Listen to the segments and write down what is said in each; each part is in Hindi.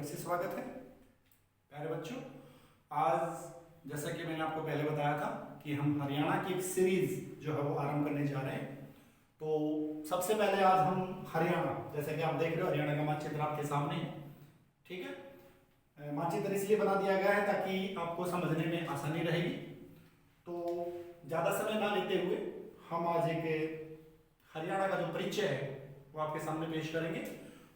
से स्वागत है प्यारे बच्चों। आज जैसा कि मैंने आपको पहले बताया था कि हम हरियाणा की एक सीरीज जो है वो आरंभ करने जा रहे हैं। तो सबसे पहले आज हम हरियाणा, जैसा कि आप देख रहे हो हरियाणा का मानचित्र आपके सामने है। ठीक है, मानचित्र इसलिए बना दिया गया है ताकि आपको समझने में आसानी रहेगी। तो ज़्यादा समय ना लेते हुए हम आज एक हरियाणा का जो परिचय है वो आपके सामने पेश करेंगे।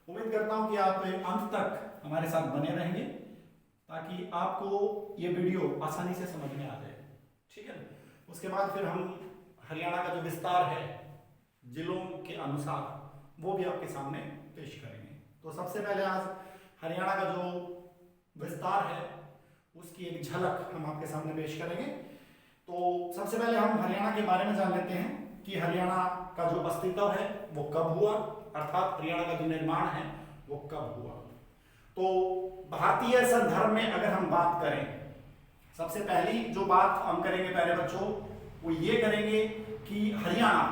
उम्मीद करता हूं कि आप अंत तक हमारे साथ बने रहेंगे ताकि आपको ये वीडियो आसानी से समझ में आ जाए। ठीक है, उसके बाद फिर हम हरियाणा का जो विस्तार है जिलों के अनुसार वो भी आपके सामने पेश करेंगे। तो सबसे पहले आज हरियाणा का जो विस्तार है उसकी एक झलक हम आपके सामने पेश करेंगे। तो सबसे पहले हम हरियाणा के बारे में जान लेते हैं कि हरियाणा का जो अस्तित्व है वो कब हुआ, अर्थात हरियाणा का जो निर्माण है वो कब हुआ। तो भारतीय संदर्भ में अगर हम बात करें, सबसे पहली जो बात हम करेंगे प्यारे बच्चों वो ये करेंगे कि हरियाणा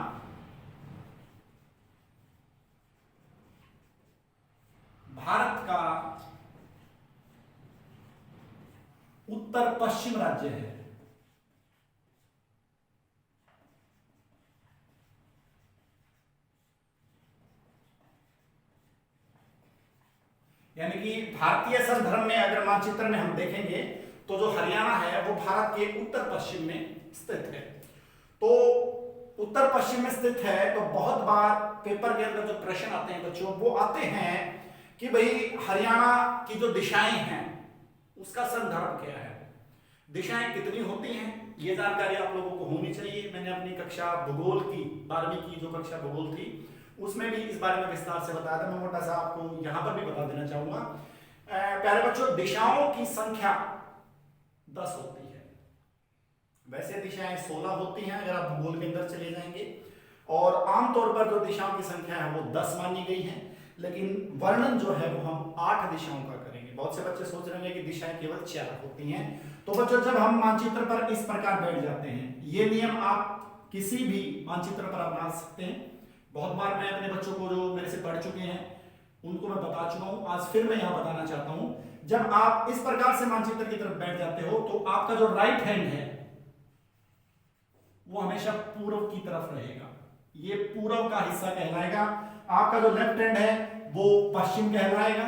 भारत का उत्तर पश्चिम राज्य है। यानी कि भारतीय संदर्भ में अगर मानचित्र में हम देखेंगे तो जो हरियाणा है वो भारत के उत्तर पश्चिम में स्थित है। तो उत्तर पश्चिम में स्थित है तो बहुत बार पेपर के अंदर जो प्रश्न आते हैं बच्चों वो आते हैं कि भाई हरियाणा की जो दिशाएं हैं उसका संदर्भ क्या है, दिशाएं कितनी होती हैं, ये जानकारी आप लोगों को होनी चाहिए। मैंने अपनी कक्षा भूगोल की 12वीं की जो कक्षा भूगोल थी उसमें भी इस बारे में विस्तार से बताया था। मैं मोटा सा आपको यहां पर भी बता देना चाहूंगा। प्यारे बच्चों, दिशाओं की संख्या 10 होती है। वैसे दिशाएं 16 होती हैं अगर आप भूगोल के अंदर चले जाएंगे, और आमतौर पर जो दिशाओं की संख्या है वो 10 मानी गई है, लेकिन वर्णन जो है वो हम 8 दिशाओं का करेंगे। बहुत से बच्चे सोच रहे हैं कि दिशाएं केवल 4 होती हैं। तो बच्चों, जब हम मानचित्र पर इस प्रकार बैठ जाते हैं, ये नियम आप किसी भी मानचित्र पर अपना सकते हैं। बहुत बार मैं अपने बच्चों को जो मेरे से पढ़ चुके हैं उनको मैं बता चुका हूं, आज फिर मैं यहां बताना चाहता हूं। जब आप इस प्रकार से मानचित्र की तरफ बैठ जाते हो तो आपका जो राइट हैंड है वो हमेशा पूर्व की तरफ रहेगा, ये पूर्व का हिस्सा कहलाएगा। आपका जो लेफ्ट हैंड है वो पश्चिम कहलाएगा,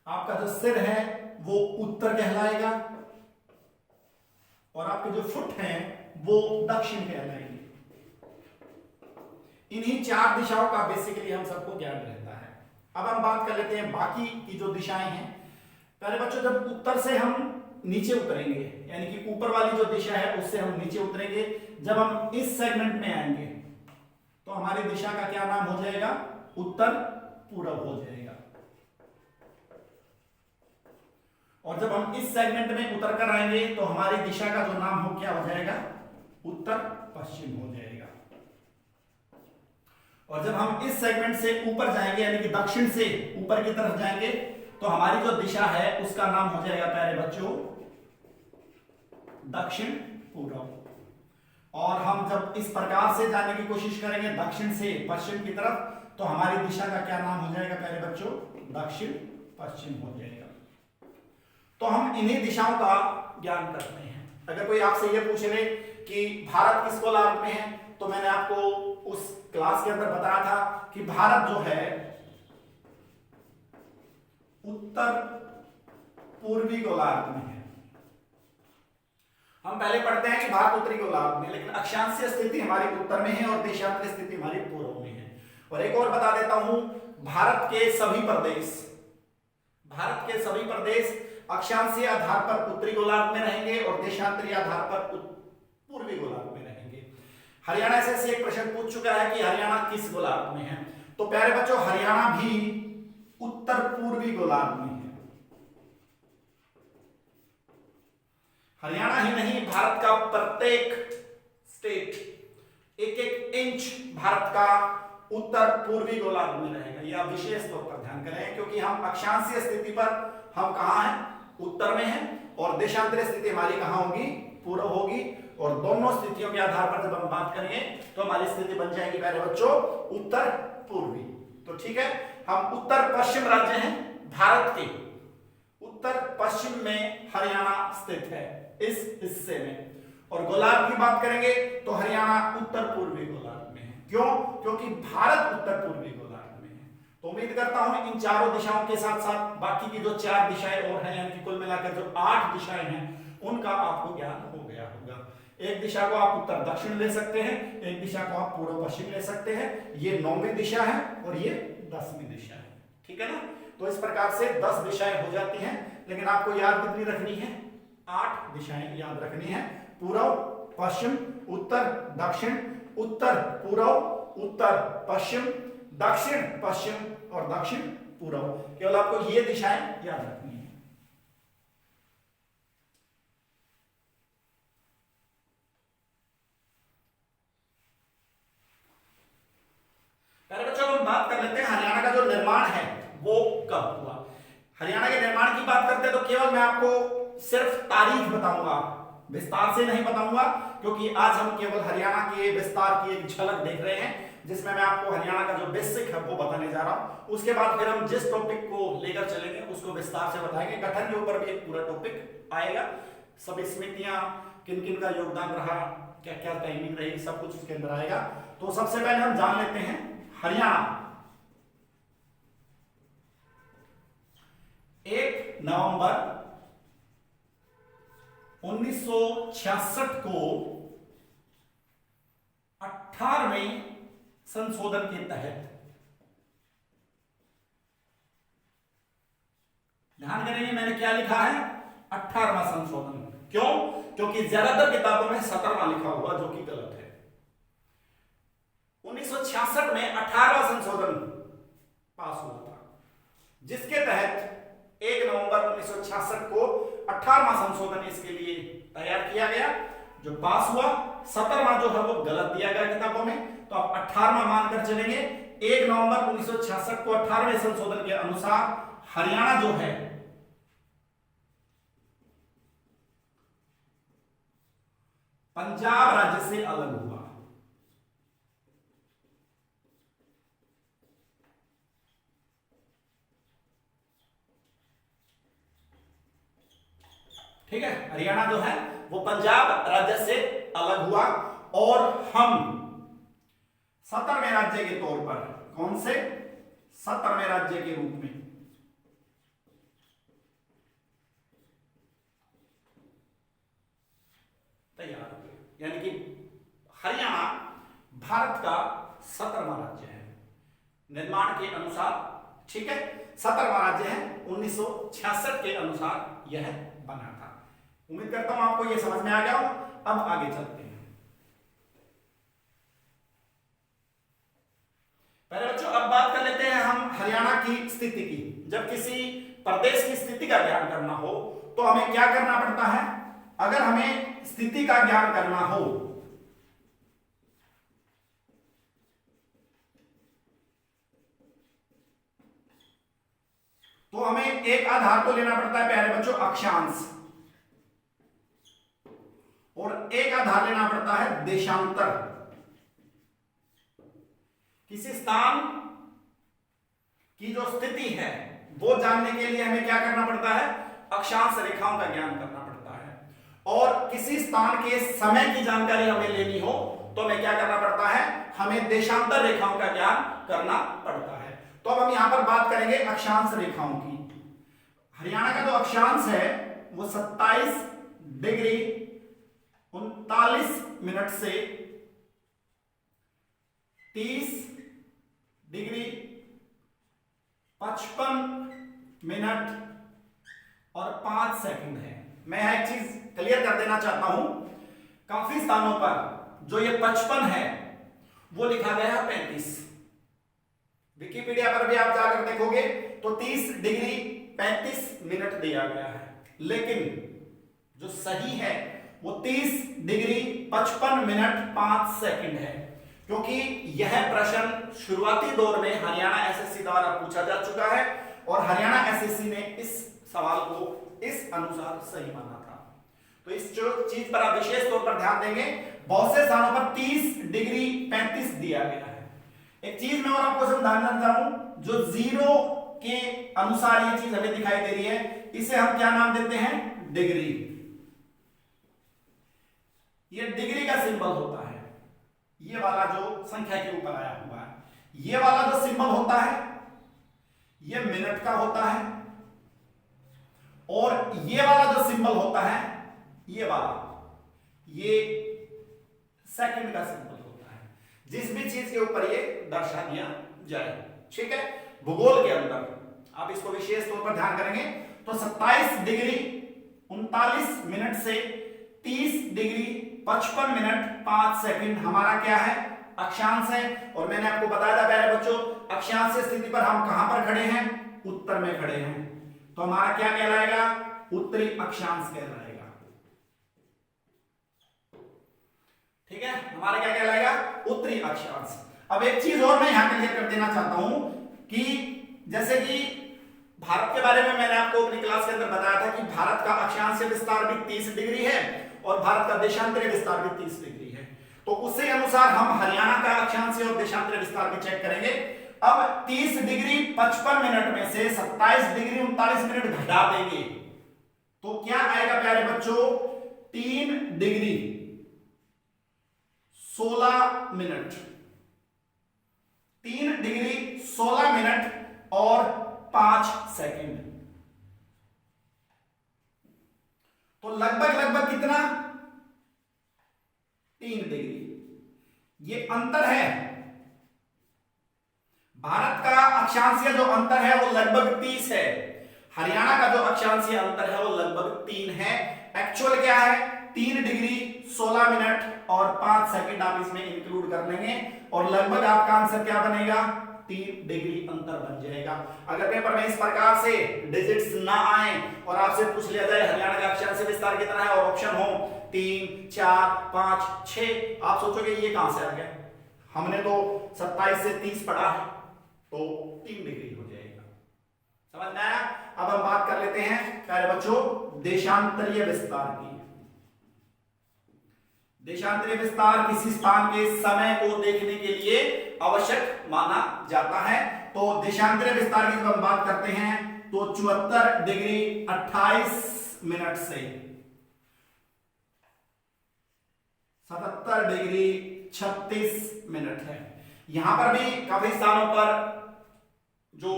आपका जो सिर है वो उत्तर कहलाएगा, और आपके जो फुट हैं वो दक्षिण कहलाएंगे। इन्हीं 4 दिशाओं का बेसिकली हम सबको ज्ञान रहता है। अब हम बात कर लेते हैं बाकी की जो दिशाएं हैं। पहले बच्चों, जब उत्तर से हम नीचे उतरेंगे, यानी कि ऊपर वाली जो दिशा है उससे हम नीचे उतरेंगे, जब हम इस सेगमेंट में आएंगे तो हमारी दिशा का क्या नाम हो जाएगा, उत्तर पूर्व हो जाएगा। और जब हम इस सेगमेंट में उतर कर आएंगे तो हमारी दिशा का जो नाम हो क्या हो जाएगा, उत्तर पश्चिम हो जाएगा। और जब हम इस सेगमेंट से ऊपर जाएंगे, यानी कि दक्षिण से ऊपर की तरफ जाएंगे, तो हमारी जो दिशा है उसका नाम हो जाएगा प्यारे बच्चों दक्षिण पूर्व। और हम जब इस प्रकार से जाने की कोशिश करेंगे दक्षिण से पश्चिम की तरफ, तो हमारी दिशा का क्या नाम हो जाएगा प्यारे बच्चों, दक्षिण पश्चिम हो जाएगा। तो हम इन्हीं दिशाओं का ज्ञान करते हैं। अगर कोई आपसे यह पूछ ले कि भारत किस गोलार्ध में है, तो मैंने आपको उस क्लास के अंदर बताया था कि भारत जो है उत्तर पूर्वी गोलार्ध में है। हम पहले पढ़ते हैं कि भारत उत्तरी गोलार्ध में, लेकिन अक्षांशीय स्थिति हमारी उत्तर में है और देशांतरीय स्थिति हमारी पूर्व में है। और एक और बता देता हूं, भारत के सभी प्रदेश अक्षांशीय आधार पर उत्तरी गोलार्ध में रहेंगे और देशांतरीय आधार पर पूर्वी गोलार्ध में रहेंगे। हरियाणा से एक प्रश्न पूछ चुका है कि हरियाणा किस गोलार्ध में है, तो प्यारे बच्चों हरियाणा भी उत्तर पूर्वी गोलार्ध में है। हरियाणा ही नहीं, भारत का प्रत्येक स्टेट 1-1 इंच भारत का उत्तर पूर्वी गोलार्ध में रहेगा। यह विशेष तौर पर ध्यान करें, क्योंकि हम अक्षांशीय स्थिति पर हम कहां हैं, उत्तर में हैं, और देशांतरीय स्थिति हमारी कहां होगी, पूर्व होगी। और दोनों स्थितियों के आधार पर जब हम बात करेंगे तो हमारी स्थिति बन जाएगी प्यारे बच्चों उत्तर पूर्वी। तो ठीक है, हम उत्तर पश्चिम राज्य हैं भारत के उत्तर पश्चिम में हरियाणा स्थित है, इस हिस्से में। और गोलार्ध की बात करेंगे तो हरियाणा उत्तर पूर्वी गोलार्ध में है। क्यों? क्योंकि भारत उत्तर पूर्वी गोलार्ध में है। तो उम्मीद करता हूं इन चारों दिशाओं के साथ साथ बाकी की जो 4 दिशाएं और हैं, यानी कि कुल मिलाकर जो 8 दिशाएं हैं, उनका आपको ज्ञान हो गया होगा। एक दिशा को आप उत्तर दक्षिण ले सकते हैं, एक दिशा को आप पूर्व पश्चिम ले सकते हैं। ये 9वीं दिशा है और ये 10वीं दिशा है, ठीक है ना। तो इस प्रकार से 10 दिशाएं हो जाती हैं, लेकिन आपको याद कितनी रखनी है? 8 दिशाएं याद रखनी है। पूर्व पश्चिम उत्तर दक्षिण, उत्तर पूर्व उत्तर पश्चिम, दक्षिण पश्चिम और दक्षिण पूर्व। केवल आपको ये दिशाएं याद रखनी है। पहले बच्चों हम बात कर लेते हैं हरियाणा का जो निर्माण है वो कब हुआ। हरियाणा के निर्माण की बात करते हैं तो केवल मैं आपको सिर्फ तारीख बताऊंगा, विस्तार से नहीं बताऊंगा, क्योंकि आज हम केवल हरियाणा के विस्तार की एक झलक देख रहे हैं, जिसमें मैं आपको हरियाणा का जो बेसिक है वो बताने जा रहा हूं। उसके बाद फिर हम जिस टॉपिक को लेकर चलेंगे उसको विस्तार से बताएंगे। गठन के ऊपर भी एक पूरा टॉपिक आएगा, सभी समितियां, किन किन का योगदान रहा, क्या क्या टाइमिंग रही, सब कुछ उसके अंदर आएगा। तो सबसे पहले हम जान लेते हैं हरियाणा 1 नवंबर 1966 को 18वें संशोधन के तहत, ध्यान करेंगे मैंने क्या लिखा है, 18वां संशोधन। क्यों? क्योंकि ज्यादातर किताबों में 17वां लिखा हुआ, जो कि गलत है। 1966 में 18वां संशोधन पास हुआ था, जिसके तहत 1 नवंबर 1966 को 18वां संशोधन इसके लिए तैयार किया गया, जो पास हुआ। 17वां जो है वो गलत दिया गया किताबों में, तो आप 18वां मानकर चलेंगे। 1 नवंबर 1966 को 18वें संशोधन के अनुसार हरियाणा जो है पंजाब राज्य से अलग हुआ। ठीक है, हरियाणा जो है वो पंजाब राज्य से अलग हुआ और हम 17वें राज्य के तौर पर, कौन से 17वें राज्य के रूप में तैयार हुए। यानी कि हरियाणा भारत का 17वां राज्य है निर्माण के अनुसार, ठीक है, 17वां राज्य है, 1966 के अनुसार यह बना था। उम्मीद करता हूं आपको यह समझ में आ गया हो। अब आगे चलते हैं। पहले बच्चों अब बात कर लेते हैं हम हरियाणा की स्थिति की। जब किसी प्रदेश की स्थिति का ज्ञान करना हो तो हमें क्या करना पड़ता है? अगर हमें स्थिति का ज्ञान करना हो तो हमें एक आधार तो लेना पड़ता है प्यारे बच्चों, अक्षांश, और एक आधार लेना पड़ता है देशांतर। किसी स्थान की जो स्थिति है वो जानने के लिए हमें क्या करना पड़ता है? अक्षांश रेखाओं का ज्ञान करना पड़ता है। और किसी स्थान के समय की जानकारी हमें लेनी हो तो हमें क्या करना पड़ता है? हमें देशांतर रेखाओं का ज्ञान करना पड़ता है। तो अब हम यहां पर बात करेंगे अक्षांश रेखाओं की। हरियाणा का जो अक्षांश है वो 27 डिग्री 39 मिनट से 30 डिग्री 55 मिनट और 5 सेकंड है। मैं एक चीज क्लियर कर देना चाहता हूं, काफी स्थानों पर जो ये 55 है वो लिखा गया है 35। विकिपीडिया पर भी आप जाकर देखोगे तो 30 डिग्री 35 मिनट दिया गया है, लेकिन जो सही है वो 30 डिग्री 55 मिनट 5 सेकंड है, क्योंकि यह प्रश्न शुरुआती दौर में हरियाणा एसएससी द्वारा पूछा जा चुका है और हरियाणा एसएससी ने इस सवाल को इस अनुसार सही माना था। तो इस जो चीज पर आप विशेष तौर पर ध्यान देंगे, बहुत से स्थानों पर 30 डिग्री 35 दिया गया है। एक चीज मैं और आपको समझाना चाहूं, जो 0 के अनुसार ये चीज हमें दिखाई दे रही है, इसे हम क्या नाम देते हैं? डिग्री। ये डिग्री का सिंबल होता है, ये वाला जो संख्या के ऊपर आया हुआ है। ये वाला जो सिंबल होता है ये मिनट का होता है, और ये वाला जो सिंबल होता है ये वाला, ये सेकंड का सिंबल होता है, जिस भी चीज के ऊपर ये दर्शा दिया जाए। ठीक है, भूगोल के अंदर आप इसको विशेष तौर पर ध्यान करेंगे तो 27 डिग्री 39 मिनट से 30 डिग्री 55 मिनट 5 सेकंड हमारा क्या है? अक्षांश है। और मैंने आपको बताया था प्यारे बच्चों, अक्षांश स्थिति पर हम कहां पर खड़े हैं? उत्तर में खड़े हैं, तो हमारा क्या कहलाएगा? उत्तरी अक्षांश कहलाएगा। ठीक है, हमारा क्या कहलाएगा? उत्तरी अक्षांश। अब एक चीज और मैं यहां क्लियर कर देना चाहता हूं कि जैसे कि भारत के बारे में मैंने आपको अपनी क्लास के अंदर बताया था कि भारत का अक्षांशीय विस्तार भी 30 डिग्री है और भारत का देशांतरीय विस्तार भी 30 डिग्री है। तो उसी अनुसार हम हरियाणा का अक्षांशीय और देशांतरीय विस्तार भी चेक करेंगे। अब 30 डिग्री 55 मिनट में से 27 डिग्री 39 मिनट घटा देंगे तो क्या आएगा प्यारे बच्चों? 3 डिग्री 16 मिनट, 3 डिग्री 16 मिनट और 5 सेकंड। तो लगभग कितना? 3 डिग्री। ये अंतर है। भारत का अक्षांशीय जो अंतर है वो लगभग 30 है, हरियाणा का जो अक्षांशीय अंतर है वो लगभग 3 है। एक्चुअल क्या है? 3 डिग्री 16 मिनट और 5 सेकंड आप इसमें इंक्लूड कर लेंगे और लगभग आपका आंसर क्या बनेगा? 3 डिग्री अंतर बन जाएगा। अगर पेपर में इस प्रकार से डिजिट्स ना आए और आपसे पूछ लिया जाए हरियाणा का अक्षांशीय विस्तार कितना है और ऑप्शन हो 3, 4, 5, 6, आप सोचोगे ये कहां से आ गया? हमने तो 27 से 30 पढ़ा है, तो 3 डिग्री हो जाएगा। समझ में आया? अब हम बात कर लेते हैं प्यारे बच्चों देशांतरीय विस्तार की। देशांतरीय विस्तार किसी स्थान के समय को देखने के लिए आवश्यक माना जाता है। तो देशांतरीय विस्तार की जब हम बात करते हैं तो 74 डिग्री 28 मिनट से 77 डिग्री 36 मिनट है। यहां पर भी काफी स्थानों पर जो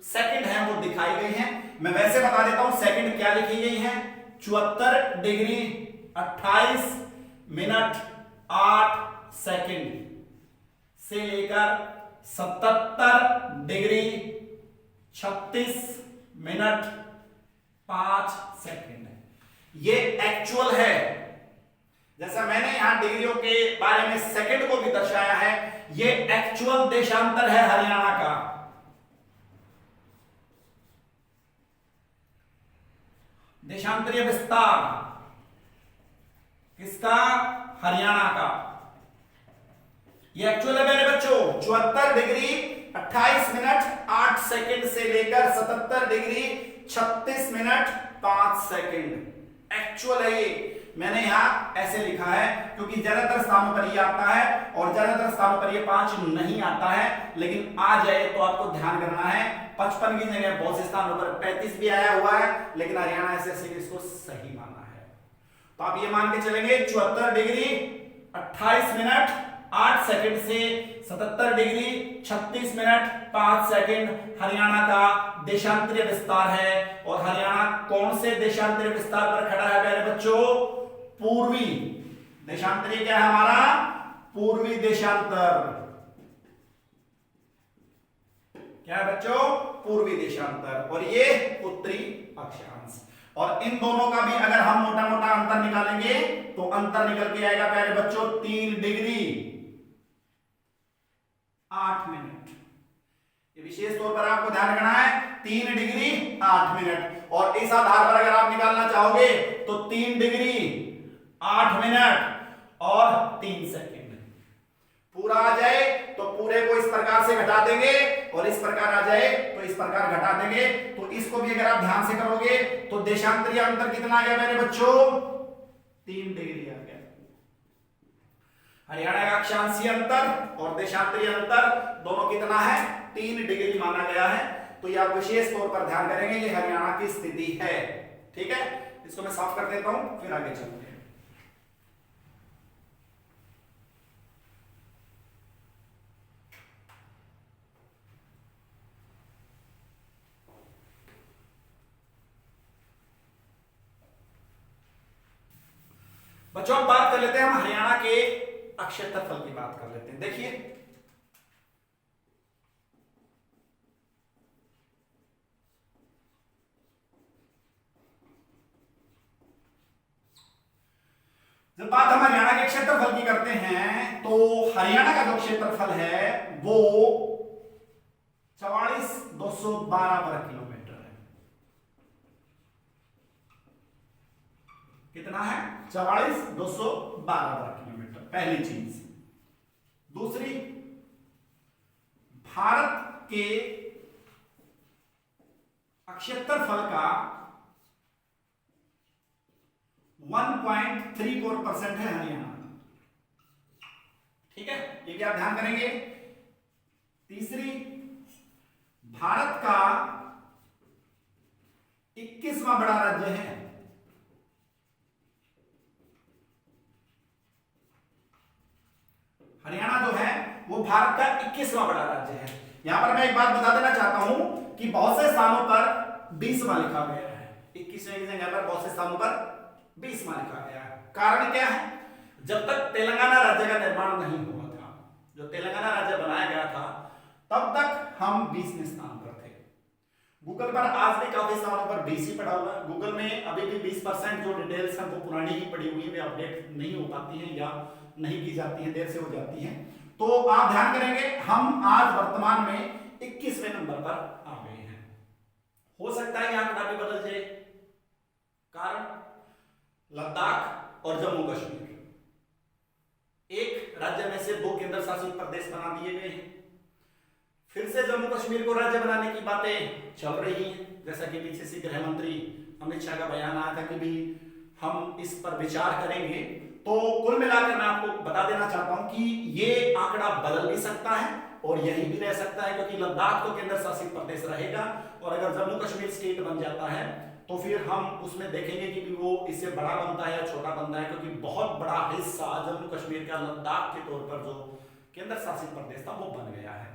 सेकंड है वो दिखाई गई हैं। मैं वैसे बता देता हूं सेकंड क्या लिखी गई है। 74 डिग्री 28 मिनट 8 सेकंड से लेकर 77 डिग्री 36 मिनट 5 सेकंड। ये एक्चुअल है। जैसा मैंने यहां डिग्रियों के बारे में सेकंड को भी दर्शाया है, ये एक्चुअल देशांतर है हरियाणा का। देशांतरीय विस्तार किसका? हरियाणा का। ये एक्चुअल है मेरे बच्चों। 74 डिग्री 28 मिनट 8 सेकंड से लेकर 77 डिग्री 36 मिनट 5 सेकंड एक्चुअल है। ये मैंने यहां ऐसे लिखा है क्योंकि ज्यादातर स्थानों पर ये आता है और ज्यादातर स्थानों पर ये 5 नहीं आता है, लेकिन आ जाए तो आपको ध्यान करना है 55 की जगह बहुत से स्थानों पर 35 भी आया हुआ है, लेकिन हरियाणा ऐसे इसको सही माना है। तो आप ये मान के चलेंगे 74 डिग्री 28 मिनट 8 सेकंड से 77 डिग्री 36 मिनट 5 सेकंड हरियाणा का देशांतरीय विस्तार है। और हरियाणा कौन से देशांतरीय विस्तार पर खड़ा है प्यारे बच्चों? पूर्वी देशांतरीय क्या है हमारा? पूर्वी देशांतर। क्या है बच्चों? पूर्वी देशांतर। और ये उत्तरी अक्षांश। और इन दोनों का भी अगर हम मोटा मोटा अंतर निकालेंगे तो अंतर निकल के आएगा प्यारे बच्चों 3 डिग्री 8 मिनट। ये विशेष तौर पर आपको ध्यान रखना है 3 डिग्री 8 मिनट। और इस आधार पर अगर आप निकालना चाहोगे तो 3 डिग्री 8 मिनट और 3 सेकंड पूरा आ जाए तो पूरे को इस प्रकार से घटा देंगे और इस प्रकार आ जाए तो इस प्रकार घटा देंगे। तो इसको भी अगर आप ध्यान से करोगे तो देशांतरीय अंतर कितना आ गया मेरे बच्चों? 3 डिग्री आ गया। हरियाणा का अक्षांशीय अंतर और देशांतरीय अंतर दोनों कितना है? 3 डिग्री माना गया है। तो ये आप विशेष तौर पर ध्यान करेंगे, ये हरियाणा की स्थिति है। ठीक है, इसको मैं साफ कर देता हूं, फिर आगे चलते हैं। बच्चों अब बात कर लेते हैं, हम हरियाणा के क्षेत्रफल की बात कर लेते हैं। देखिए जब बात हम हरियाणा के क्षेत्रफल की करते हैं तो हरियाणा का जो क्षेत्रफल है वो 44,212 वर्ग किलोमीटर है। कितना है? 44,212 वर्ग किलोमीटर, पहली चीज। दूसरी, भारत के क्षेत्रफल का 1.34% है हरियाणा। ठीक है, ये भी आप ध्यान करेंगे। तीसरी, भारत का 21वां बड़ा राज्य है। हरियाणा जो है वो भारत का 21वां बड़ा राज्य है। यहां पर मैं एक बात बता देना चाहता हूं कि बहुत से स्थानों पर 20वां लिखा गया है। 21वें की जगह पर बहुत से स्थानों पर 20वां लिखा गया है। कारण क्या है? जब तक तेलंगाना राज्य का निर्माण नहीं हुआ था, जो तेलंगाना राज्य बनाया गया था, तब तक हम 20वें स्थान पर थे। गूगल पर आज भी काफी स्थानों पर 20 ही पड़ा हुआ है। गूगल में अभी भी 20% जो डिटेल्स हैं वो पुरानी ही पड़ी हुई है, वे अपडेट नहीं हो पाती हैं या नहीं की जाती हैं, देर से हो जाती हैं। तो आप ध्यान करेंगे, हम आज वर्तमान में 21वें नंबर पर आ गए हैं। हो सकता है यहां आंकड़ा भी बदल जाए। कारण लद्दाख और जम्मू कश्मीर एक राज्य में से 2 केंद्र शासित प्रदेश बना दिए गए हैं। फिर से जम्मू कश्मीर को राज्य बनाने की बातें चल रही हैं, जैसा कि पीछे से गृह मंत्री अमित शाह का बयान आया था कि भी हम इस पर विचार करेंगे। तो कुल मिलाकर मैं आपको बता देना चाहता हूं कि ये आंकड़ा बदल भी सकता है और यही भी रह सकता है, क्योंकि लद्दाख तो केंद्र शासित प्रदेश रहेगा और अगर जम्मू कश्मीर स्टेट बन जाता है तो फिर हम उसमें देखेंगे कि वो इससे बड़ा बनता है या छोटा बनता है, क्योंकि बहुत बड़ा हिस्सा जम्मू कश्मीर का लद्दाख के तौर पर जो केंद्र शासित प्रदेश था वो बन गया है।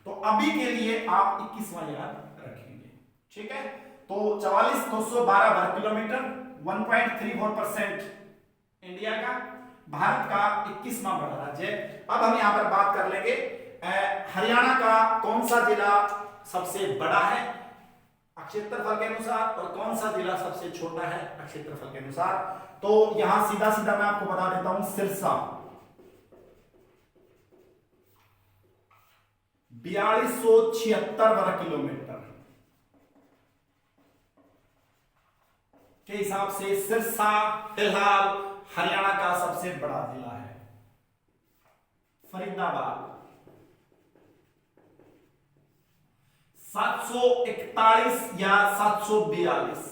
तो अभी के लिए आप 21वां याद रखेंगे। ठीक है, तो 44,212 वर्ग किलोमीटर, 1.34% इंडिया का, भारत का 21वां बड़ा राज्य। अब हम यहां पर बात कर लेंगे हरियाणा का कौन सा जिला सबसे बड़ा है क्षेत्रफल के अनुसार और कौन सा जिला सबसे छोटा है क्षेत्रफल के अनुसार। तो यहां सीधा सीधा मैं आपको बता देता हूं, सिरसा 4276 वर्ग किलोमीटर के हिसाब से सिरसा फिलहाल हरियाणा का सबसे बड़ा जिला है। फरीदाबाद 741 या 742,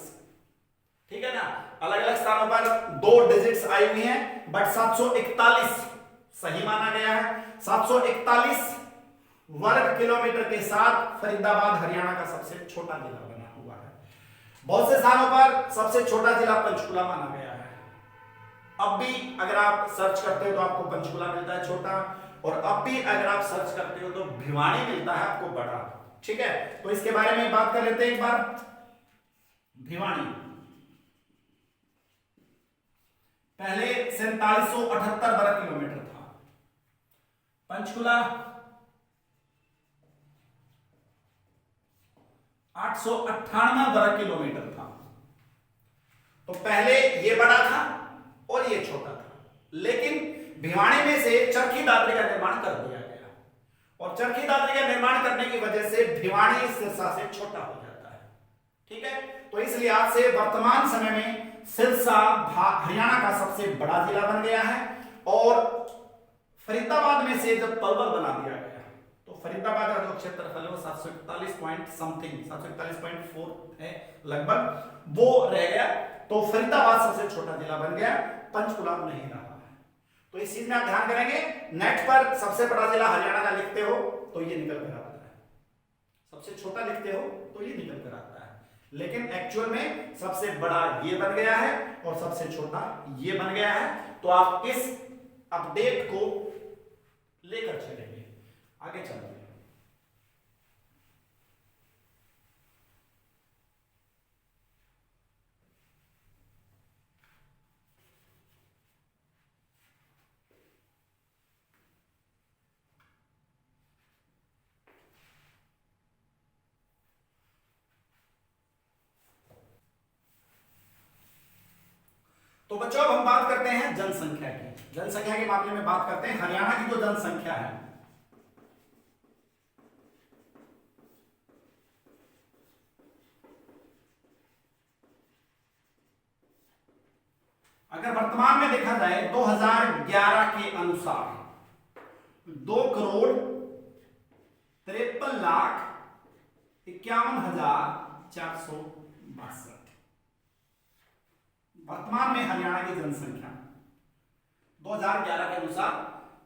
ठीक है ना। अलग अलग स्थानों पर 2 डिजिट्स आई हुई हैं, बट 741 सही माना गया है। 741 वर्ग किलोमीटर के साथ फरीदाबाद हरियाणा का सबसे छोटा जिला बना हुआ है। बहुत से स्थानों पर सबसे छोटा जिला पंचकुला माना गया है। अब भी अगर आप सर्च करते हो तो आपको पंचकुला मिलता है छोटा, और अब भी अगर आप सर्च करते हो तो भिवानी मिलता है आपको बड़ा। ठीक है, तो इसके बारे में बात कर लेते हैं एक बार। भिवानी पहले 4778 वर्ग किलोमीटर था, पंचकुला 898 वर्ग किलोमीटर था। तो पहले ये बड़ा था और ये छोटा था, लेकिन भिवानी में से चरखी दादरी का निर्माण कर दिया गया, और चरखी दादरी का निर्माण करने की वजह से भिवानी सिरसा से छोटा हो जाता है। ठीक है, तो इस लिहाज से वर्तमान समय में सिरसा हरियाणा का सबसे बड़ा जिला बन गया है। और फरीदाबाद में से जब पलवल बना दिया गया तो फरीदाबाद का जो क्षेत्रफल है वो 741 पॉइंट समथिंग 741.4 है लगभग, वो रह गया। तो फरीदाबाद सबसे छोटा जिला बन गया, पंचकुला नहीं रहा है। तो इस चीज में आप ध्यान करेंगे, नेट पर सबसे बड़ा जिला हरियाणा का लिखते हो तो ये निकल कर आता है। सबसे छोटा लिखते हो तो ये निकल कर आता है, लेकिन एक्चुअल में सबसे बड़ा ये बन गया है और सबसे छोटा ये बन गया है। तो आप इस अपडेट को लेकर चलेंगे, आगे चलते हैं। तो बच्चों अब हम बात करते हैं जनसंख्या की। जनसंख्या के मामले में बात करते हैं हरियाणा की जो जनसंख्या है, अगर वर्तमान में देखा जाए 2011 के अनुसार 2,53,51,462 वर्तमान में हरियाणा की जनसंख्या 2011 के अनुसार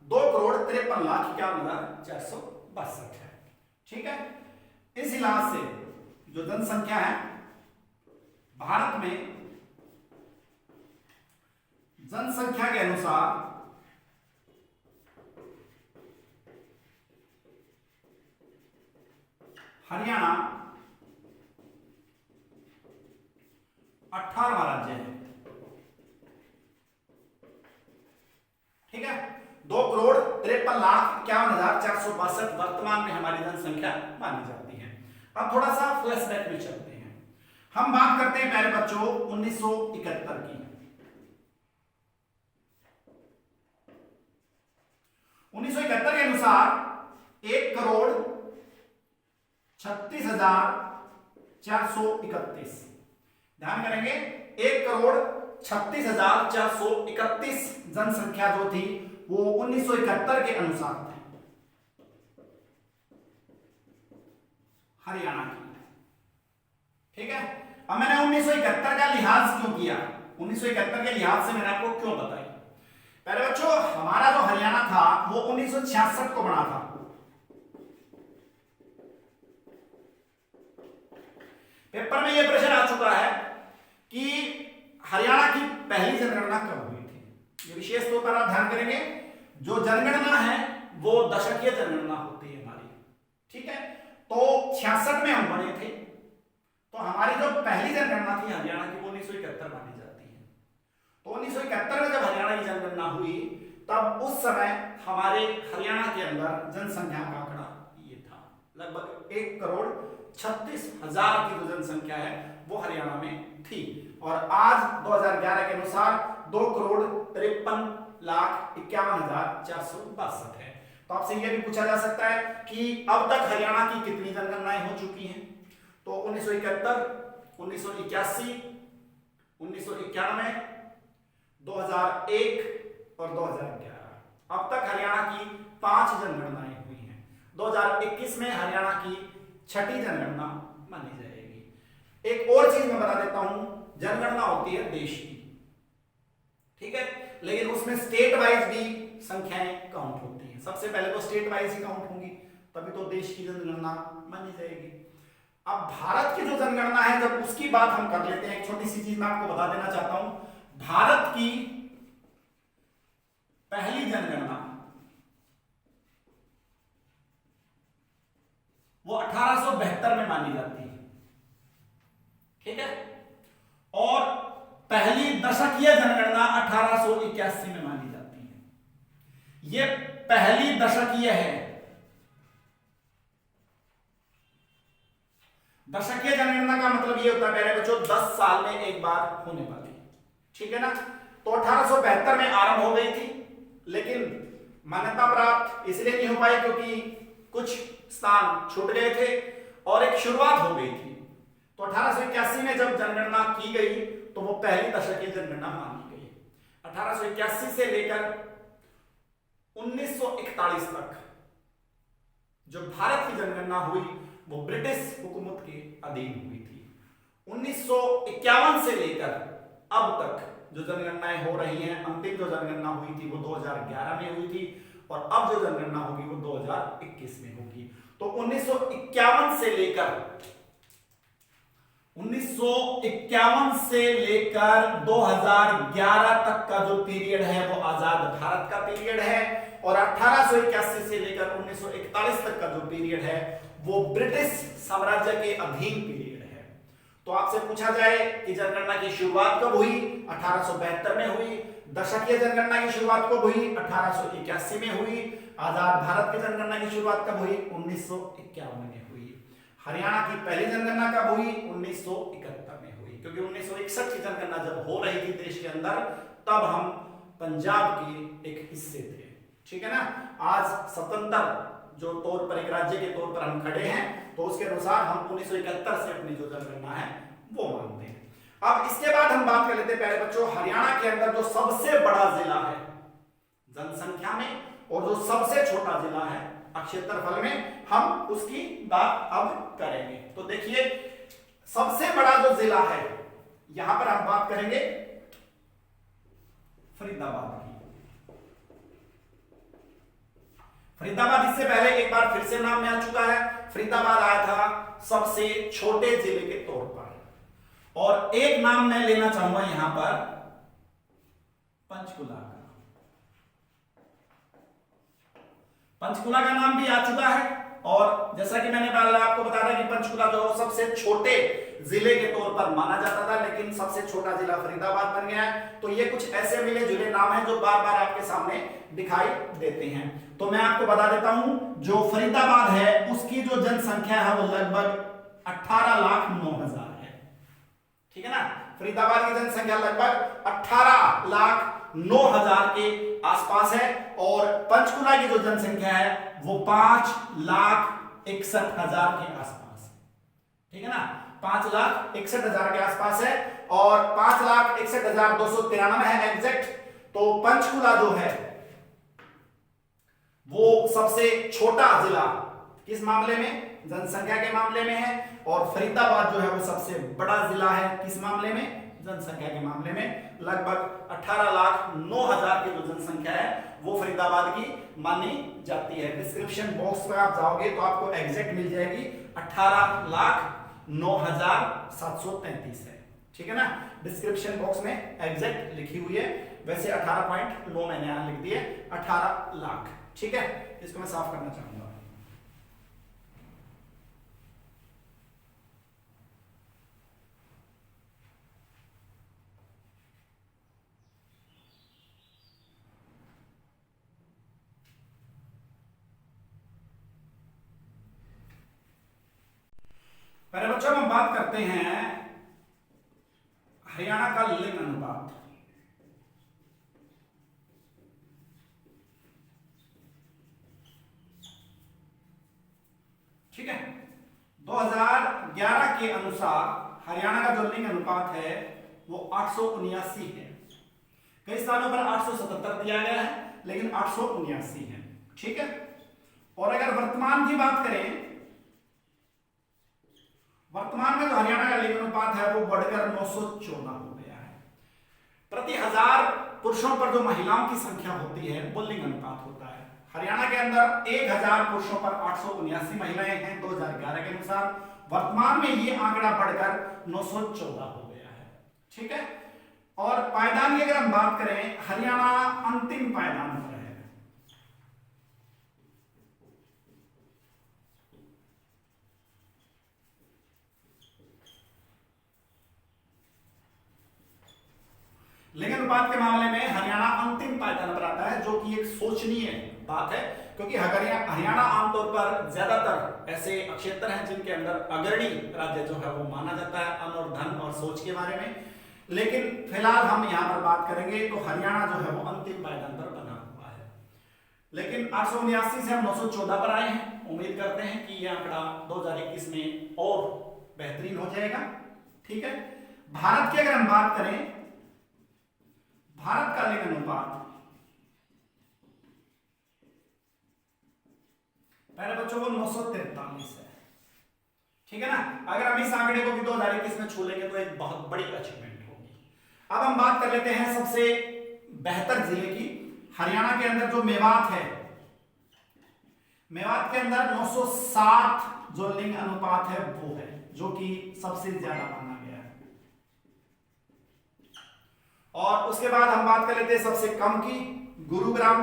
2,53,51,462 है। ठीक है, इस लिहाज से जो जनसंख्या है भारत में, जनसंख्या के अनुसार हरियाणा 18वां राज्य है। ठीक है, 2,53,51,462 वर्तमान में हमारी जनसंख्या मानी जाती है। अब थोड़ा सा फ्लैशबैक में चलते हैं, हम बात करते हैं प्यारे बच्चों 1971 की। 1971 के अनुसार 1,36,431, ध्यान करेंगे 1,36,431 जनसंख्या जो थी वो 1971 के अनुसार थी हरियाणा की। ठीक है, अब मैंने 1971 का लिहाज क्यों किया, 1971 के लिहाज से मैंने आपको क्यों बताई। पहले बच्चों हमारा जो हरियाणा था वो 1966 को बना था। पेपर में यह प्रश्न आ चुका है कि हरियाणा की पहली जनगणना कब हुई थी। ये विशेष तौर पर आप ध्यान करेंगे, जो जनगणना है वो दशकीय जनगणना होती है हमारी। ठीक है, तो 66 में हम बने थे, तो हमारी जो पहली जनगणना थी हरियाणा की वो 1971 मानी जाती है। तो 1971 में जब हरियाणा की जनगणना हुई तब उस समय हमारे हरियाणा के अंदर जनसंख्या का आंकड़ा ये था, लगभग 1,36,000 की जो जनसंख्या है वो हरियाणा में थी। और आज 2011 के अनुसार 2,53,51,462 है। तो आपसे यह भी पूछा जा सकता है कि अब तक हरियाणा की कितनी जनगणनाएं हो चुकी हैं। तो 1971, 1981, 1991, 2001 और 2011, अब तक हरियाणा की 5 जनगणनाएं हुई हैं। 2021 में हरियाणा की 6ठी जनगणना मानी जाएगी। एक और चीज मैं बता देता हूं, जनगणना होती है देश की, ठीक है, लेकिन उसमें स्टेट वाइज भी संख्याएं काउंट होती हैं। सबसे पहले तो स्टेट वाइज ही काउंट होंगी, तभी तो देश की जनगणना मानी जाएगी। अब भारत की जो जनगणना है, जब उसकी बात हम कर लेते हैं, एक छोटी सी चीज मैं आपको बता देना चाहता हूं। भारत की पहली जनगणना वो 1872 में मानी जाती है। ठीक है, और पहली दशकीय जनगणना 1881 में मानी जाती है। ये पहली दशकीय है। दशकीय जनगणना का मतलब ये होता है मेरे बच्चों 10 साल में एक बार होने वाली। ठीक है ना, तो 1872 में आरंभ हो गई थी, लेकिन मान्यता प्राप्त इसलिए नहीं हो पाई क्योंकि कुछ स्थान छूट गए थे और एक शुरुआत हो गई थी। तो 1881 में जब जनगणना की गई तो वो पहली दशकीय जनगणना मानी गई। 1881 से लेकर 1941 तक जो भारत की जनगणना हुई वो ब्रिटिश हुकूमत के अधीन हुई थी। 1951 से लेकर अब तक जो जनगणनाएं हो रही हैं, अंतिम जो जनगणना हुई थी वो 2011 में हुई थी और अब जो जनगणना होगी वो 2021 में होगी। तो 1951 से लेकर 2011 तक का जो पीरियड है वो आजाद भारत का पीरियड है, और 1881 से लेकर 1941 तक का जो पीरियड है वो ब्रिटिश साम्राज्य के अधीन पीरियड है। तो आपसे पूछा जाए कि जनगणना की शुरुआत कब हुई? 1872 में हुई। दशकीय जनगणना की शुरुआत कब हुई? 1881 में हुई। आजाद भारत की जनगणना की शुरुआत कब हुई? 1951 में हुई। हरियाणा की पहली जनगणना कब हुई? 1971 में हुई, क्योंकि 1961 की जनगणना जब हो रही थी देश के अंदर तब हम पंजाब के एक हिस्से थे, ठीक है ना। आज स्वतंत्र जो तौर पर एक राज्य के तौर पर हम खड़े हैं, तो उसके अनुसार हम 1971 से अपनी जो जनगणना है वो मानते हैं। अब इसके बाद हम बात कर लेते हैं प्यारे बच्चों, हरियाणा के अंदर जो सबसे बड़ा जिला है जनसंख्या में और जो सबसे छोटा जिला है क्षेत्रफल में, हम उसकी बात अब करेंगे। तो देखिए, सबसे बड़ा जो जिला है यहां पर हम बात करेंगे फरीदाबाद की। फरीदाबाद इससे पहले एक बार फिर से नाम में आ चुका है। फरीदाबाद आया था सबसे छोटे जिले के तौर पर, और एक नाम मैं लेना चाहूंगा यहां पर पंचकुला का। पंचकुला का नाम भी आ चुका है, और जैसा कि मैंने पहले आपको बताया कि पंचकुला जो सबसे छोटे जिले के तौर पर माना जाता था, लेकिन सबसे छोटा जिला फरीदाबाद बन गया है। तो ये कुछ ऐसे मिले जुले नाम हैं जो बार बार आपके सामने दिखाई देते हैं। तो मैं आपको बता देता हूं, जो फरीदाबाद है उसकी जो जनसंख्या है वो लगभग 18,09,000 है, ठीक है ना। फरीदाबाद की जनसंख्या लगभग 18,09,000 के आसपास है, और पंचकुला की जो जनसंख्या है वो 5,61,000 के आसपास, ठीक है ना। 5,61,000 के आसपास है, और 5,61,293 है एग्जैक्ट। तो पंचकुला जो है वो सबसे छोटा जिला किस मामले में? जनसंख्या के मामले में है, और फरीदाबाद जो है वो सबसे बड़ा जिला है किस मामले में? जनसंख्या के मामले में। लगभग 18,09,000 की जो जनसंख्या है वो फरीदाबाद की मानी जाती है। डिस्क्रिप्शन बॉक्स में आप जाओगे तो आपको एग्जैक्ट मिल जाएगी, 18,09,733 है, ठीक है ना। डिस्क्रिप्शन बॉक्स में एग्जैक्ट लिखी हुई है, वैसे 18.9 मैंने यहां लिख दिए, 18 लाख, ठीक है। इसको मैं साफ करना चाहूंगा। पहले बच्चों हम बात करते हैं हरियाणा का लिंग अनुपात। ठीक है, 2011 के अनुसार हरियाणा का जो लिंग अनुपात है वो 879 है। कई स्थानों पर 877 दिया गया है, लेकिन 879 है, ठीक है। और अगर वर्तमान की बात करें, वर्तमान में जो हरियाणा का लिंग अनुपात है वो बढ़कर 914 हो गया है। प्रति 1000 पुरुषों पर जो महिलाओं की संख्या होती है वो लिंग अनुपात होता है। हरियाणा के अंदर 1000 पुरुषों पर 879 महिलाएं हैं 2011 के अनुसार। वर्तमान में ये आंकड़ा बढ़कर 914 हो गया है, ठीक है। और पायदान की अगर हम बात करें, हरियाणा अंतिम पायदान पर है। लिंग अनुपात के मामले में हरियाणा अंतिम पायदान पर आता है, जो कि एक सोचनीय बात है, क्योंकि हरियाणा आमतौर पर ज्यादातर ऐसे क्षेत्र हैं जिनके अंदर अग्रणी राज्य जो है वो माना जाता है अन्न और धन और सोच के बारे में। लेकिन फिलहाल हम यहाँ पर बात करेंगे तो हरियाणा जो है वो अंतिम पायदान पर बना हुआ है। लेकिन 879 से हम 914 पर आए हैं। उम्मीद करते हैं कि यह आंकड़ा 2021 में और बेहतरीन हो जाएगा, ठीक है। भारत की अगर हम बात करें, भारत का लिंग अनुपात पहले बच्चों को 943 है, ठीक है ना। अगर हम इस आंकड़े को भी 2021 में छू लेंगे तो एक बहुत बड़ी अचीवमेंट होगी। अब हम बात कर लेते हैं सबसे बेहतर जिले की। हरियाणा के अंदर जो मेवात है, मेवात के अंदर 960 जो लिंग अनुपात है वो है, जो कि सबसे ज्यादा माना गया है। और उसके बाद हम बात कर लेते हैं सबसे कम की, गुरुग्राम।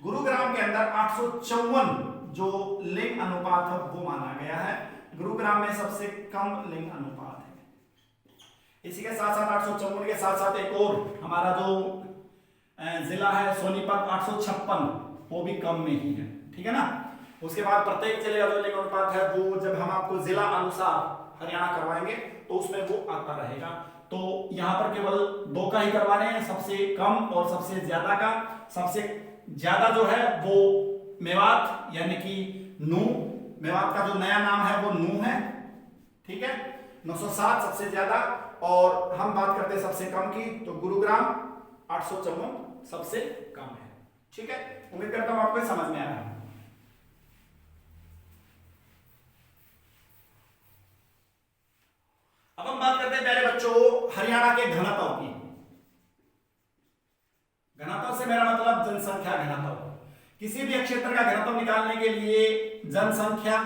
गुरुग्राम के अंदर 854 जो लिंग अनुपात है वो माना गया है। गुरुग्राम में सबसे कम लिंग अनुपात है। इसी के साथ साथ 854 के साथ साथ एक और हमारा जो जिला है सोनीपत 856, वो भी कम में ही है, ठीक है ना। उसके बाद प्रत्येक जिले का जो लिंग अनुपात है वो जब हम आपको जिला अनुसार हरियाणा करवाएंगे तो उसमें वो आता रहेगा। तो यहाँ पर केवल 2 का ही करवा रहे हैं, सबसे कम और सबसे ज्यादा का। सबसे ज्यादा जो है वो मेवात यानी कि नू, मेवात का जो नया नाम है वो नू है, ठीक है। 960 सबसे ज्यादा, और हम बात करते हैं सबसे कम की, तो गुरुग्राम 854 सबसे कम है, ठीक है। उम्मीद करता हूं आपको समझ में आ रहा है। अब हम बात करते हैं पहले बच्चों हरियाणा के घनत्व की। घनत्व से मेरा मतलब जनसंख्या घनत्व। किसी भी क्षेत्र का घनत्व निकालने के लिए जनसंख्या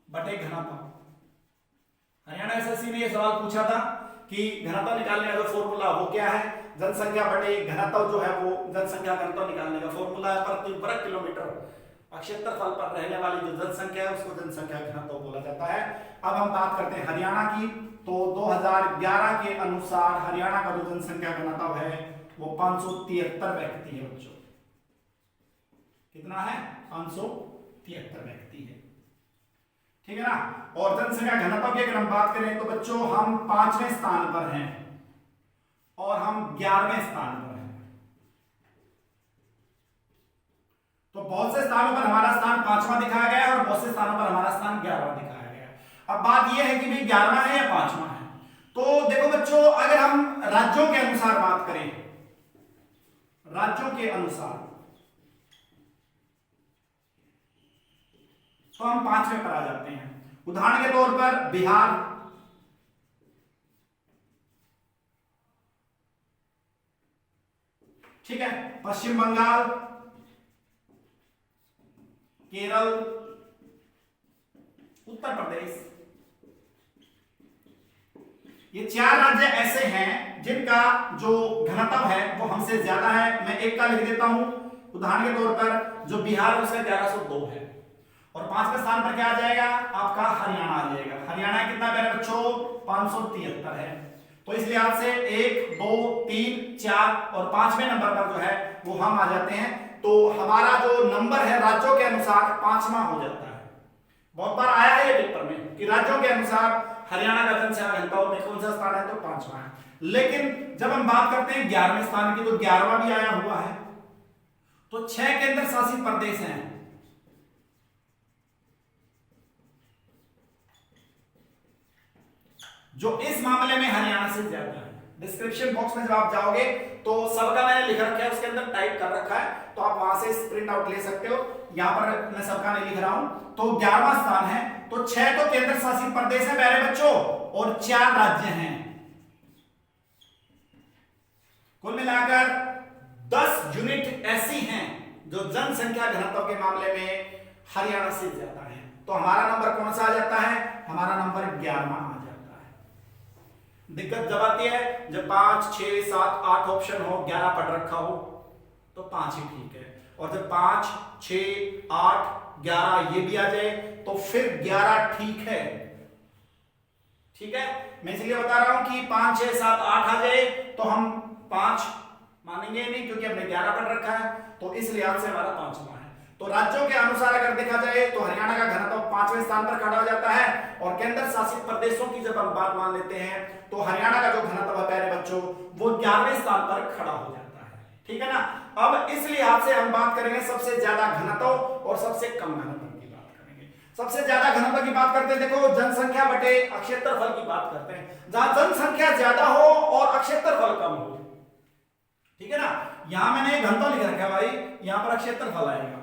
बटे घनत्व। हरियाणा एसएससी ने यह सवाल पूछा था कि घनत्व निकालने का जो फॉर्मूला वो क्या है, जनसंख्या बटे घनत्व जो है वो जनसंख्या घनत्व निकालने का फॉर्मूला है। प्रति वर्ग किलोमीटर क्षेत्रफल पर रहने वाली जो जनसंख्या है उसको जनसंख्या घनत्व बोला जाता है। अब हम बात करते हैं हरियाणा की, तो 2011 के अनुसार हरियाणा का जो जनसंख्या घनत्व है वो 573 व्यक्ति है बच्चों। कितना है? 573 व्यक्ति है, ठीक है ना। और जनसंख्या घनत्व की अगर हम बात करें तो बच्चों हम 5वें स्थान पर हैं और हम 11वें स्थान पर हैं। तो बहुत से स्थानों पर हमारा स्थान 5वां दिखाया गया है और बहुत से स्थानों पर हमारा स्थान 11वां दिखाया गया है। अब बात यह है कि भाई 11वां है या 5वां है। तो देखो बच्चों, अगर हम राज्यों के अनुसार बात करें, राज्यों के अनुसार, तो हम 5वें पर आ जाते हैं। उदाहरण के तौर पर बिहार, ठीक है, पश्चिम बंगाल, केरल, उत्तर प्रदेश, ये 4 राज्य ऐसे हैं जिनका जो घनत्व है वो हमसे ज्यादा है। मैं एक का लिख देता हूं। उदाहरण के तौर पर जो बिहार है उसका 1102 है और 5वें स्थान पर क्या आ जाएगा? आपका हरियाणा आ जाएगा। हरियाणा कितना प्यारे बच्चों? 573 है। तो इस लिहाज से 1, 2, 3, 4 और 5वें नंबर पर जो है वो हम आ जाते हैं। तो हमारा जो नंबर है राज्यों के अनुसार 5वां हो जाता है। बहुत बार आया है ये पेपर में कि राज्यों के अनुसार हरियाणा का जनसंख्या घनत्व में कौन सा स्थान है, तो 5वां है। लेकिन जब हम बात करते हैं 11वें स्थान की, तो 11वां भी आया हुआ है। तो 6 केंद्र शासित प्रदेश हैं जो इस मामले में हरियाणा से ज्यादा है। डिस्क्रिप्शन बॉक्स में जब आप जाओगे तो सबका मैंने लिख रखा है, उसके अंदर टाइप कर रखा है, तो आप वहां से प्रिंट आउट ले सकते हो। यहां पर मैं सबका नहीं लिख रहा हूं। तो 11वां स्थान है। तो 6 तो केंद्र शासित प्रदेश है प्यारे बच्चों और 4 राज्य हैं। कुल मिलाकर 10 यूनिट ऐसी हैं जो जनसंख्या घनत्व के मामले में हरियाणा से ज्यादा है। तो हमारा नंबर कौन सा आ जाता है? हमारा नंबर 11वां आ जाता है। दिक्कत जब आती है जब 5, 6, 7, 8 ऑप्शन हो, 11 पढ़ रखा हो तो 5 ही ठीक है। और जब 5, 6, 8, 11 ये भी आ जाए तो फिर 11 ठीक है। ठीक है, मैं इसलिए बता रहा हूं कि 5, 6, 7, 8 आ जाए तो हम 5 मानेंगे नहीं, क्योंकि हमने 11 पढ़ रखा है। तो इस लिहाज से हमारा 5वां है। तो राज्यों के अनुसार अगर देखा जाए तो हरियाणा का घनत्व 5वें स्थान पर खड़ा हो जाता है। और केंद्र शासित प्रदेशों की जब हम बात मान लेते हैं तो हरियाणा का जो घनत्व है प्यारे बच्चों वो 11वें स्थान पर खड़ा हो जाता है। ठीक है ना। अब इस लिहाज से हम बात करेंगे सबसे ज्यादा घनत्व और सबसे कम घनत्व की बात करेंगे। सबसे ज्यादा घनत्व की बात करते हैं, देखो जनसंख्या बटे क्षेत्रफल की बात करते हैं। जहां जनसंख्या ज्यादा हो और क्षेत्रफल कम हो, ठीक है ना। यहां मैंने घनत्व लिख रखा है भाई, यहां पर क्षेत्रफल आएगा।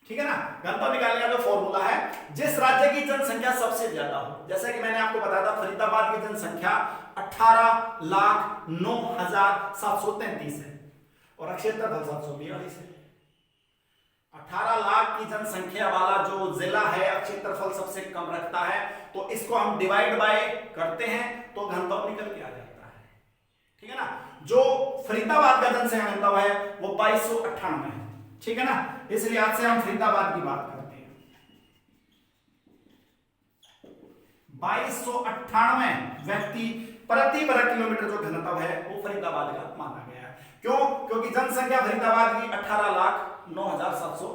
ठीक है ना। घनत्व निकालने का जो फॉर्मूला है, जिस राज्य की जनसंख्या सबसे ज्यादा हो, जैसे कि मैंने आपको बताया था फरीदाबाद की जनसंख्या 18,09,733 है और क्षेत्रफल 742 है। 18 लाख की जनसंख्या वाला जो जिला है क्षेत्रफल सबसे कम रखता है, तो इसको हम डिवाइड बाय करते हैं तो घनत्व निकल के आ जाता है। ठीक है ना। जो फरीदाबाद का जनसंख्या घनत्व है वो 2298 है। ठीक है ना। इस लिहाज से हम फरीदाबाद की बात करते हैं। 2298 व्यक्ति प्रति वर्ग किलोमीटर जो घनत्व है वो फरीदाबाद का माना गया है। क्यों? क्योंकि जनसंख्या फरीदाबाद की 18,09,700,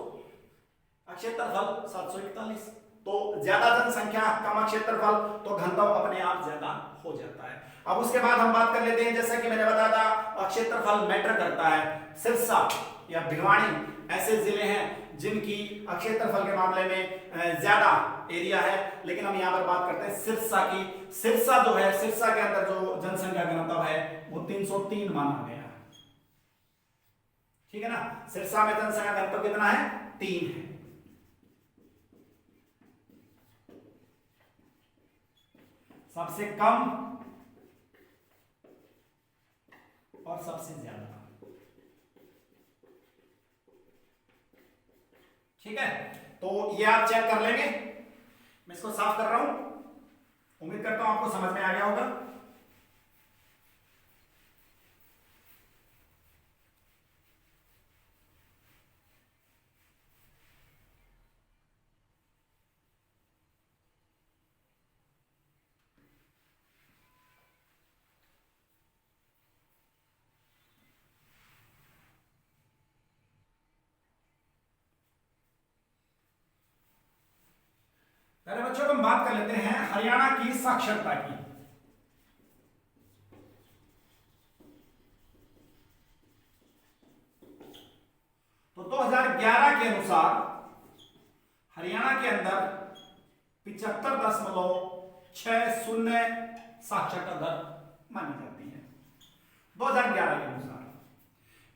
क्षेत्रफल 741, तो ज्यादा जनसंख्या कम क्षेत्रफल, तो घनत्व अपने आप ज्यादा हो जाता है। अब उसके बाद हम बात कर लेते हैं, जैसा कि मैंने बताया था क्षेत्रफल मैटर करता है। सिरसा या भिवानी ऐसे जिले हैं जिनकी क्षेत्रफल के मामले में ज्यादा एरिया है, लेकिन हम यहां पर बात करते हैं सिरसा की। सिरसा जो है, सिरसा के अंदर जो जनसंख्या घनत्व है वो 303 माना गया है। ठीक है ना। सिरसा में जनसंख्या घनत्व कितना है? 3 है। सबसे कम और सबसे ज्यादा। ठीक है, तो ये आप चेक कर लेंगे। मैं इसको साफ कर रहा हूं, उम्मीद करता हूं आपको समझ में आ गया होगा। पहले बच्चों हम बात कर लेते हैं हरियाणा की साक्षरता की। तो 2011 के अनुसार हरियाणा के अंदर 75.60 साक्षरता दर मानी जाती है 2011 के अनुसार।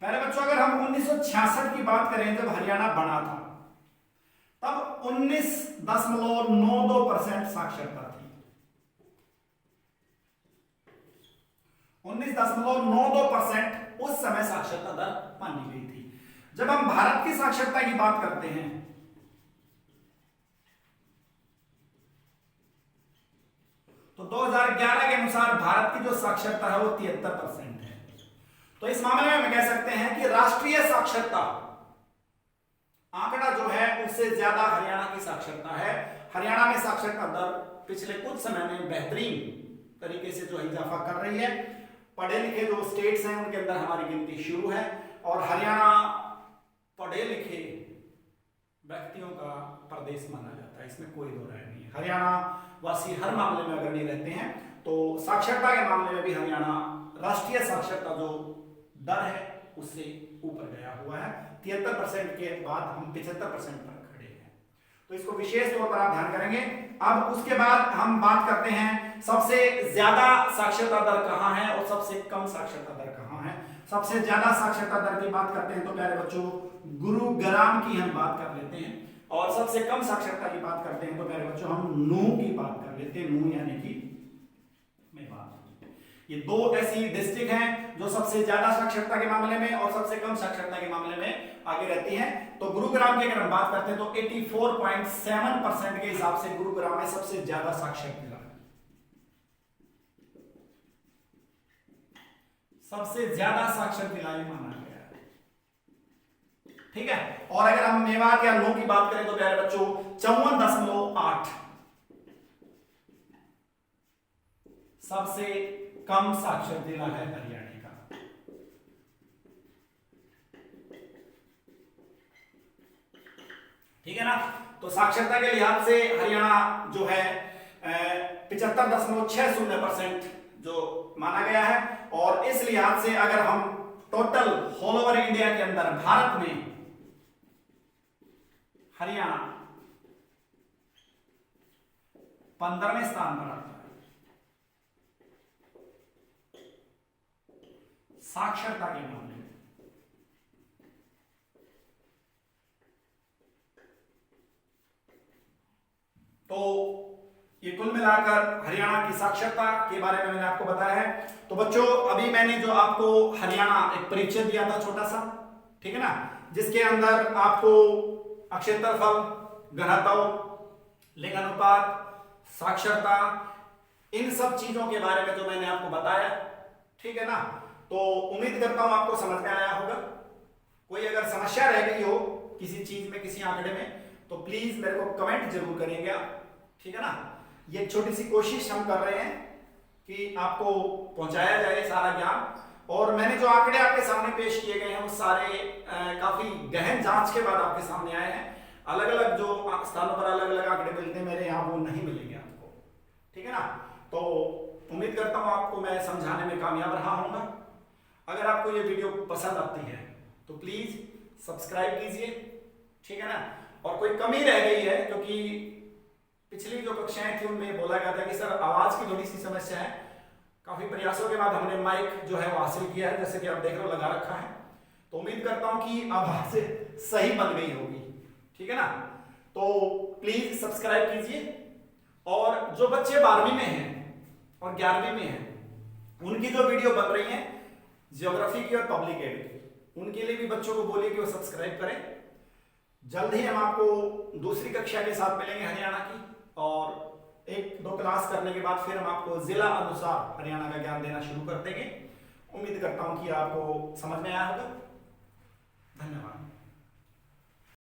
पहले बच्चों अगर हम 1966 की बात करें, जब हरियाणा बना था, तब 19.92% साक्षरता थी। 19.92% उस समय साक्षरता दर मानी गई थी। जब हम भारत की साक्षरता की बात करते हैं तो 2011 के अनुसार भारत की जो साक्षरता है वो 73% है। तो इस मामले में हम कह सकते हैं कि राष्ट्रीय साक्षरता आंकड़ा जो है उससे ज्यादा हरियाणा की साक्षरता है। हरियाणा में साक्षरता दर पिछले कुछ समय में बेहतरीन तरीके से जो इजाफा कर रही है। पढ़े लिखे जो स्टेट्स हैं उनके अंदर हमारी गिनती शुरू है और हरियाणा पढ़े लिखे व्यक्तियों का प्रदेश माना जाता है, इसमें कोई दो राय नहीं है। हरियाणा वासी हर मामले में अगर नहीं रहते हैं तो साक्षरता के मामले में भी हरियाणा राष्ट्रीय साक्षरता जो दर है उससे ऊपर गया हुआ है। 73% के बाद हम 75% पर खड़े हैं, तो इसको विशेष तौर पर आप ध्यान करेंगे। अब उसके बाद हम बात करते हैं सबसे ज्यादा साक्षरता दर कहां है और सबसे कम साक्षरता दर कहां है। सबसे ज्यादा साक्षरता दर की बात करते हैं तो प्यारे बच्चों गुरुग्राम की हम बात कर लेते हैं, और सबसे कम साक्षरता की बात करते हैं तो प्यारे बच्चों हम नूह की बात कर लेते हैं। नूह यानी कि मेवात। ये दो ऐसी डिस्ट्रिक्ट हैं जो सबसे ज्यादा साक्षरता के मामले में और सबसे कम साक्षरता के मामले में आगे रहती हैं। तो गुरुग्राम की अगर हम बात करते हैं तो 84.7% के हिसाब से गुरुग्राम में सबसे ज्यादा साक्षर जिला है, सबसे ज्यादा साक्षर जिला माना गया है। ठीक है, और अगर हम मेवात या नूह की बात करें तो प्यारे बच्चों 54.8 सबसे कम साक्षर जिला है हरियाणा का। ठीक है ना। तो साक्षरता के लिहाज से हरियाणा जो है 75.60% जो माना गया है, और इस लिहाज से अगर हम टोटल ऑल ओवर इंडिया के अंदर भारत में हरियाणा 15वें स्थान पर आता है साक्षरता के मामले में। तो ये कुल मिलाकर हरियाणा की साक्षरता के बारे में मैंने आपको बताया है। तो बच्चों, अभी मैंने जो आपको हरियाणा एक परिचय दिया था छोटा सा, ठीक है ना, जिसके अंदर आपको क्षेत्रफल, घनत्व, लिंगानुपात, साक्षरता, इन सब चीजों के बारे में जो मैंने आपको बताया, ठीक है ना, तो उम्मीद करता हूं आपको समझ में आया होगा। कोई अगर समस्या रह गई हो किसी चीज में, किसी आंकड़े में, तो प्लीज मेरे को कमेंट जरूर करेंगे आप, ठीक है ना। ये छोटी सी कोशिश हम कर रहे हैं कि आपको पहुंचाया जाए सारा ज्ञान। और मैंने जो आंकड़े आपके सामने पेश किए गए हैं वो सारे काफी गहन जांच के बाद आपके सामने आए हैं। अलग अलग जो स्थानों पर अलग अलग आंकड़े मिलते हैं, मेरे यहाँ वो नहीं मिलेंगे आपको, ठीक है ना। तो उम्मीद करता हूँ आपको मैं समझाने में कामयाब रहा हूँगा। अगर आपको ये वीडियो पसंद आती है तो प्लीज सब्सक्राइब कीजिए, ठीक है ना। और कोई कमी रह गई है, क्योंकि पिछली जो कक्षाएं थी उनमें बोला गया था कि सर आवाज की थोड़ी सी समस्या है। काफी प्रयासों के बाद हमने माइक जो है वो हासिल किया है, जैसे कि आप देख रहे हो लगा रखा है। तो उम्मीद करता हूं कि आवाज सही बन गई होगी, ठीक है ना। तो प्लीज सब्सक्राइब कीजिए। और जो बच्चे 12वीं में हैं और 11वीं में हैं, उनकी जो वीडियो बन रही है ज्योग्राफी की और पब्लिक एड की, उनके लिए भी बच्चों को बोलिए कि वो सब्सक्राइब करें। जल्द ही हम आपको दूसरी कक्षा के साथ मिलेंगे हरियाणा की, और 1-2 क्लास करने के बाद फिर हम आपको जिला अनुसार हरियाणा का ज्ञान देना शुरू कर देंगे। उम्मीद करता हूं कि आपको समझ में आया होगा। धन्यवाद।